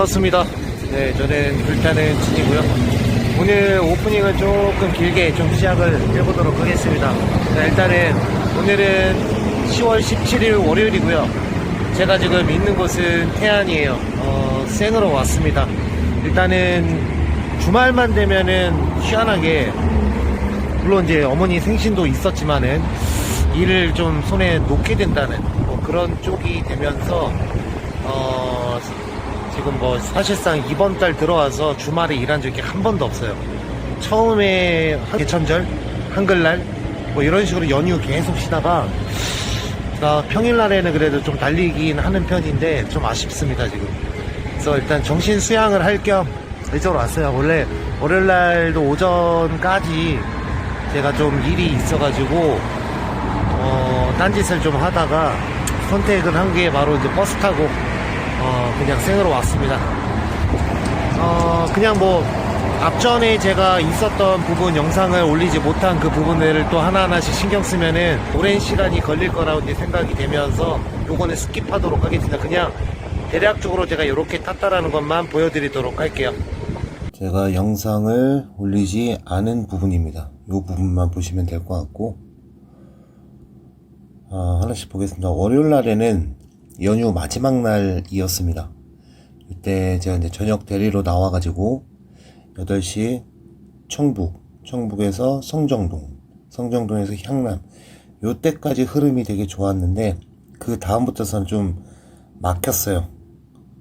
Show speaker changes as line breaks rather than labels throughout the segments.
반갑습니다. 네, 저는 불타는 진이고요. 오늘 오프닝은 조금 길게 좀 시작을 해보도록 하겠습니다. 자, 일단은 오늘은 10월 17일 월요일이고요. 제가 지금 있는 곳은 태안이에요. 생으로 왔습니다. 일단은 주말만 되면은 희한하게, 물론 이제 어머니 생신도 있었지만은 일을 좀 손에 놓게 된다는 그런 쪽이 되면서 지금 뭐 사실상 이번 달 들어와서 주말에 일한 적이 한 번도 없어요. 처음에 개천절, 한글날 뭐 이런 식으로 연휴 계속 쉬다가 평일날에는 그래도 좀 달리긴 하는 편인데 좀 아쉽습니다 지금. 그래서 일단 정신 수양을 할 겸 이쪽으로 왔어요. 원래 월요일날도 오전까지 제가 좀 일이 있어가지고 딴짓을 좀 하다가 선택을 한 게 바로 이제 버스 타고 그냥 생으로 왔습니다. 그냥 뭐 앞전에 제가 있었던 부분 영상을 올리지 못한 그 부분들을 또 하나하나씩 신경 쓰면은 오랜 시간이 걸릴 거라고 이제 생각이 되면서 요거는 스킵하도록 하겠습니다. 그냥 대략적으로 제가 이렇게 탔다라는 것만 보여드리도록 할게요. 제가 영상을 올리지 않은 부분입니다. 이 부분만 보시면 될 것 같고, 하나씩 보겠습니다. 월요일 날에는 연휴 마지막 날이었습니다. 이때 제가 이제 저녁 대리로 나와가지고 8시 청북에서 성정동에서 향남, 요때까지 흐름이 되게 좋았는데 그 다음부터선 좀 막혔어요.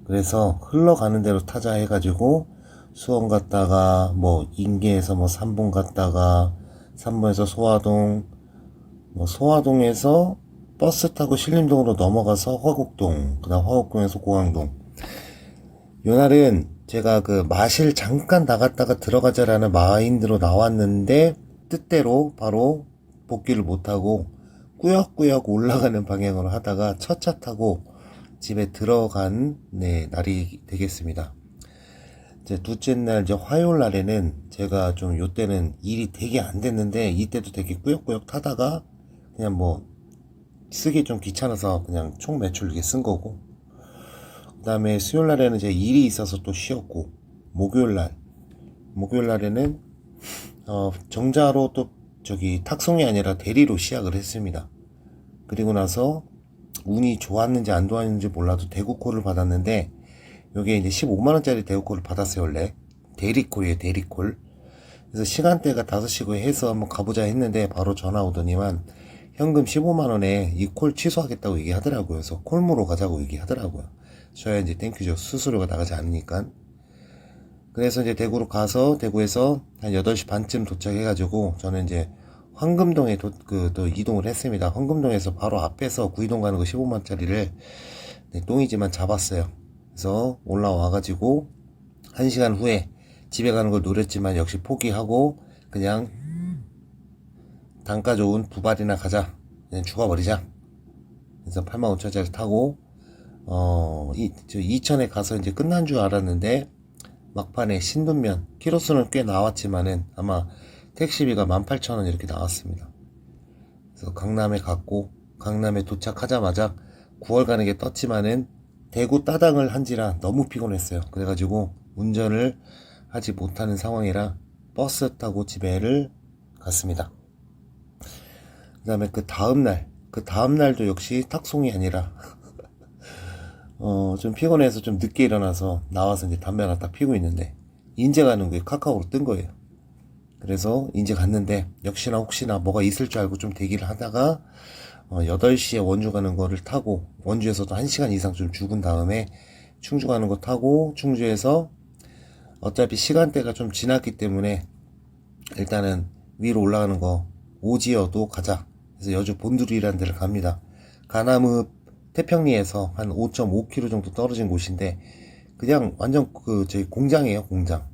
그래서 흘러가는 대로 타자 해가지고 수원 갔다가 뭐 인계에서 뭐 삼봉 갔다가 삼봉에서 소화동, 뭐 소화동에서 버스 타고 신림동으로 넘어가서 화곡동, 그 다음 화곡동에서 공항동. 요날은 제가 그 마실 잠깐 나갔다가 들어가자라는 마인드로 나왔는데 뜻대로 바로 복귀를 못하고 꾸역꾸역 올라가는 방향으로 하다가 첫 차 타고 집에 들어간 날이 되겠습니다. 이제 둘째 날 이제 화요일 날에는 제가 좀 요때는 일이 되게 안 됐는데 이때도 되게 꾸역꾸역 타다가 그냥 뭐 쓰기 좀 귀찮아서 그냥 총 매출 이렇게 쓴 거고, 그 다음에 수요일 날에는 제 일이 있어서 또 쉬었고, 목요일 날에는 정자로 또 탁송이 아니라 대리로 시작을 했습니다. 그리고 나서 운이 좋았는지 안 좋았는지 몰라도 대구콜을 받았는데, 요게 이제 15만원짜리 대구콜을 받았어요. 원래 대리콜이에요, 대리콜. 그래서 시간대가 5시고 해서 한번 가보자 했는데 바로 전화 오더니만 현금 15만원에 이 콜 취소하겠다고 얘기하더라고요. 그래서 콜무로 가자고 얘기하더라고요. 저야 이제 땡큐죠. 수수료가 나가지 않으니까. 그래서 이제 대구로 가서, 대구에서 한 8시 반쯤 도착해가지고 저는 이제 황금동에 또 이동을 했습니다. 황금동에서 바로 앞에서 구이동 가는 거 15만원짜리를 똥이지만 잡았어요. 그래서 올라와가지고 1시간 후에 집에 가는 걸 노렸지만 역시 포기하고 그냥 단가 좋은 두발이나 가자, 그냥 죽어버리자. 그래서 85,000원짜리 타고 이천에 가서 이제 끝난 줄 알았는데 막판에 신분면 키로수는 꽤 나왔지만은 아마 택시비가 18,000원 이렇게 나왔습니다. 그래서 강남에 갔고, 강남에 도착하자마자 9월 가는 게 떴지만은 대구 따당을 한지라 너무 피곤했어요. 그래가지고 운전을 하지 못하는 상황이라 버스 타고 집에를 갔습니다. 그 다음에 그 다음날도 역시 탁송이 아니라 좀 피곤해서 좀 늦게 일어나서 나와서 이제 담배 하나 딱 피고 있는데 인제 가는 게 카카오로 뜬 거예요. 그래서 인제 갔는데 역시나 혹시나 뭐가 있을 줄 알고 좀 대기를 하다가 8시에 원주 가는 거를 타고, 원주에서도 1시간 이상 좀 죽은 다음에 충주 가는 거 타고, 충주에서 어차피 시간대가 좀 지났기 때문에 일단은 위로 올라가는 거 오지여도 가자. 그래서 여주 본두리라는 데를 갑니다. 가남읍 태평리에서 한 5.5km 정도 떨어진 곳인데 그냥 완전 저희 공장이에요, 공장.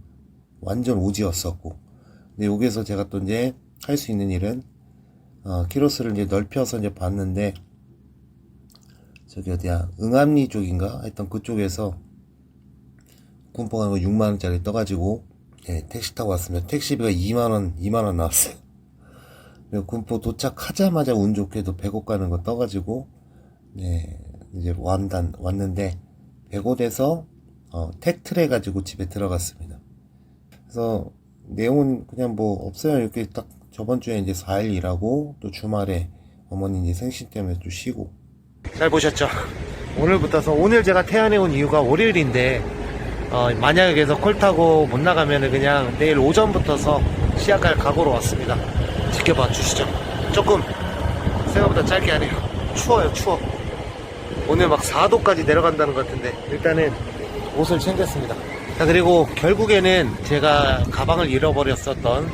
완전 오지였었고. 근데 여기에서 제가 또 이제 할 수 있는 일은 키로수를 이제 넓혀서 이제 봤는데 저기 어디야, 응암리 쪽인가 하여튼 그쪽에서 군포 가는 거 6만원짜리 떠가지고 택시 타고 왔습니다. 택시비가 2만원 나왔어요. 그리고 군포 도착하자마자 운 좋게도 100억 가는 거 떠가지고 이제 왔는데 100억에서 택트를 해가지고 집에 들어갔습니다. 그래서 내용은 그냥 뭐 없어요. 이렇게 딱 저번 주에 이제 4일 일하고 또 주말에 어머니 이제 생신 때문에 또 쉬고. 잘 보셨죠? 오늘 제가 태안에 온 이유가 월요일인데 만약에 여기서 콜 타고 못 나가면은 그냥 내일 오전부터서 시작할 각오로 왔습니다. 지켜봐 주시죠. 조금 생각보다 짧게 하네요. 추워요, 추워. 오늘 막 4도까지 내려간다는 것 같은데 일단은 옷을 챙겼습니다. 자, 그리고 결국에는 제가 가방을 잃어버렸었던,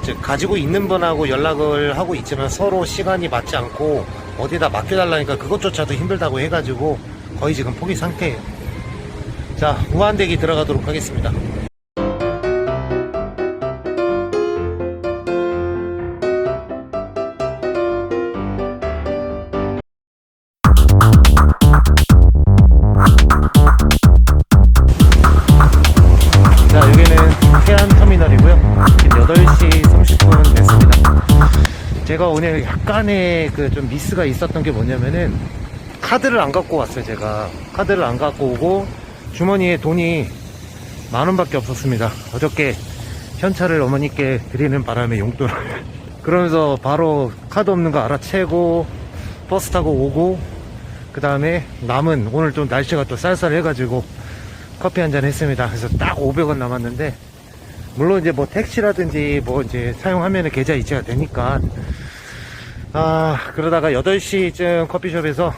즉 가지고 있는 분하고 연락을 하고 있지만 서로 시간이 맞지 않고 어디다 맡겨달라니까 그것조차도 힘들다고 해가지고 거의 지금 포기 상태예요. 자, 무한대기 들어가도록 하겠습니다. 자, 여기는 태안터미널이고요. 지금 8시 30분 됐습니다. 제가 오늘 약간의 좀 미스가 있었던 게 뭐냐면은 카드를 안 갖고 왔어요. 제가 카드를 안 갖고 오고 주머니에 돈이 10,000원밖에 없었습니다. 어저께 현찰을 어머니께 드리는 바람에 용돈을 그러면서 바로 카드 없는 거 알아채고 버스 타고 오고, 그 다음에 남은, 오늘 좀 날씨가 또 쌀쌀해가지고 커피 한잔 했습니다. 그래서 딱 500원 남았는데, 물론 이제 뭐 택시라든지 뭐 이제 사용하면은 계좌 이체가 되니까, 그러다가 8시쯤 커피숍에서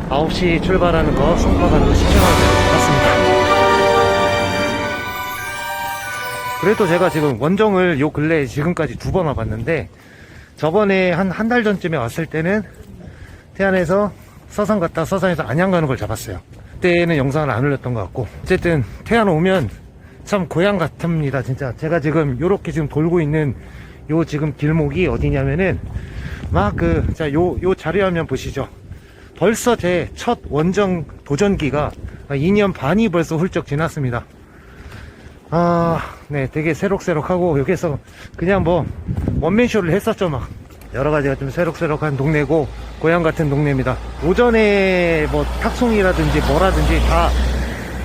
9시 출발하는 거 송파가로 신청하고 갔습니다. 그래도 제가 지금 원정을 요 근래에 지금까지 2번 와봤는데, 저번에 한 달 전쯤에 왔을 때는 태안에서 서산 갔다 서산에서 안양 가는 걸 잡았어요. 그때는 영상을 안 올렸던 것 같고, 어쨌든 태안 오면 참 고향 같습니다. 진짜 제가 지금 요렇게 지금 돌고 있는 요 지금 길목이 어디냐면은 막 자, 요 자료화면 보시죠. 벌써 제 첫 원정 도전기가 2년 반이 벌써 훌쩍 지났습니다. 네, 되게 새록새록하고, 여기서 그냥 뭐 원맨쇼를 했었죠. 막 여러가지가 좀 새록새록한 동네고 고향 같은 동네입니다. 오전에 뭐 탁송이라든지 뭐라든지 다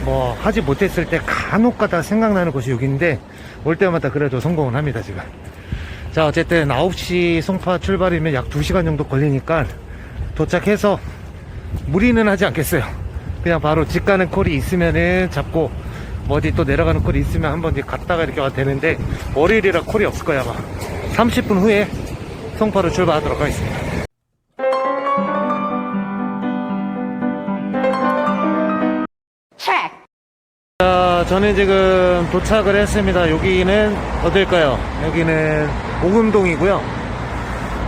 뭐 하지 못했을 때 간혹가다 생각나는 곳이 여기인데, 올 때마다 그래도 성공을 합니다 지금. 자, 어쨌든 9시 송파 출발이면 약 2시간 정도 걸리니까 도착해서 무리는 하지 않겠어요. 그냥 바로 집 가는 콜이 있으면은 잡고, 뭐 어디 또 내려가는 콜이 있으면 한번 이제 갔다가 이렇게 와도 되는데, 월요일이라 콜이 없을 거야 아마. 30분 후에 송파로 출발하도록 하겠습니다. 자, 저는 지금 도착을 했습니다. 여기는 어딜까요? 여기는 오금동이고요.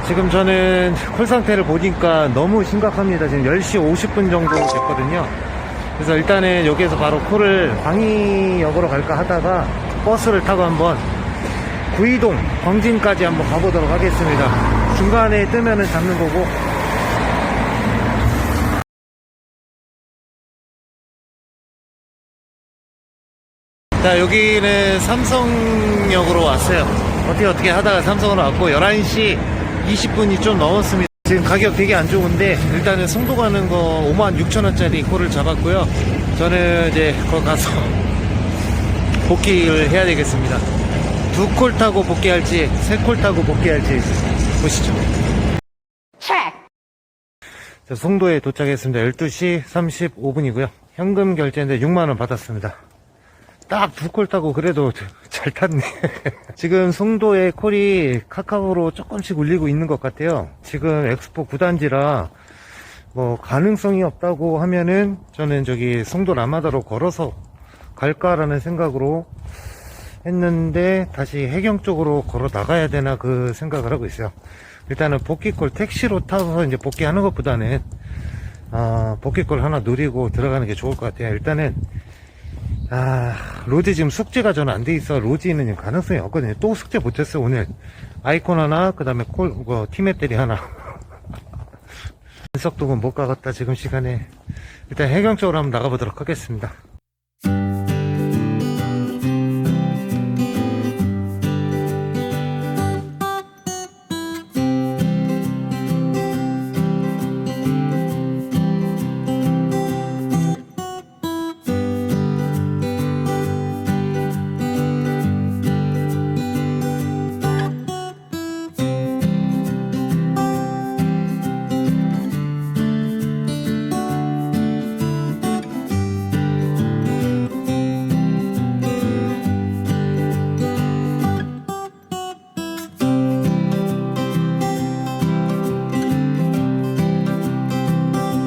지금 저는 콜 상태를 보니까 너무 심각합니다. 지금 10시 50분 정도 됐거든요. 그래서 일단은 여기에서 바로 콜을 방위역으로 갈까 하다가 버스를 타고 한번 구이동 광진까지 한번 가보도록 하겠습니다. 중간에 뜨면은 잡는 거고. 자, 여기는 삼성역으로 왔어요. 어떻게 하다가 삼성으로 왔고 11시 20분이 좀 넘었습니다. 지금 가격 되게 안 좋은데 일단은 송도 가는 거 56,000원짜리 콜을 잡았고요. 저는 이제 거기 가서 복귀를 해야 되겠습니다. 2콜 타고 복귀할지 3콜 타고 복귀할지 보시죠. 자, 송도에 도착했습니다. 12시 35분이고요. 현금 결제인데 6만원 받았습니다.
딱 두 콜 타고 그래도 잘 탔네. 지금 송도의 콜이 카카오로 조금씩 울리고 있는 것 같아요. 지금 엑스포 9단지라 뭐 가능성이 없다고 하면은 저는 저기 송도 라마다로 걸어서 갈까라는 생각으로 했는데 다시 해경 쪽으로 걸어 나가야 되나 그 생각을 하고 있어요. 일단은 복귀콜 택시로 타서 이제 복귀하는 것보다는 복귀콜 하나 누리고 들어가는 게 좋을 것 같아요. 일단은 로지 지금 숙제가 저는 안 돼 있어. 로지는 가능성이 없거든요. 또 숙제 못했어요 오늘. 아이콘 하나, 그 다음에 티맵들이 하나. 연석동은 못 가겠다 지금 시간에. 일단 해경 쪽으로 한번 나가보도록 하겠습니다.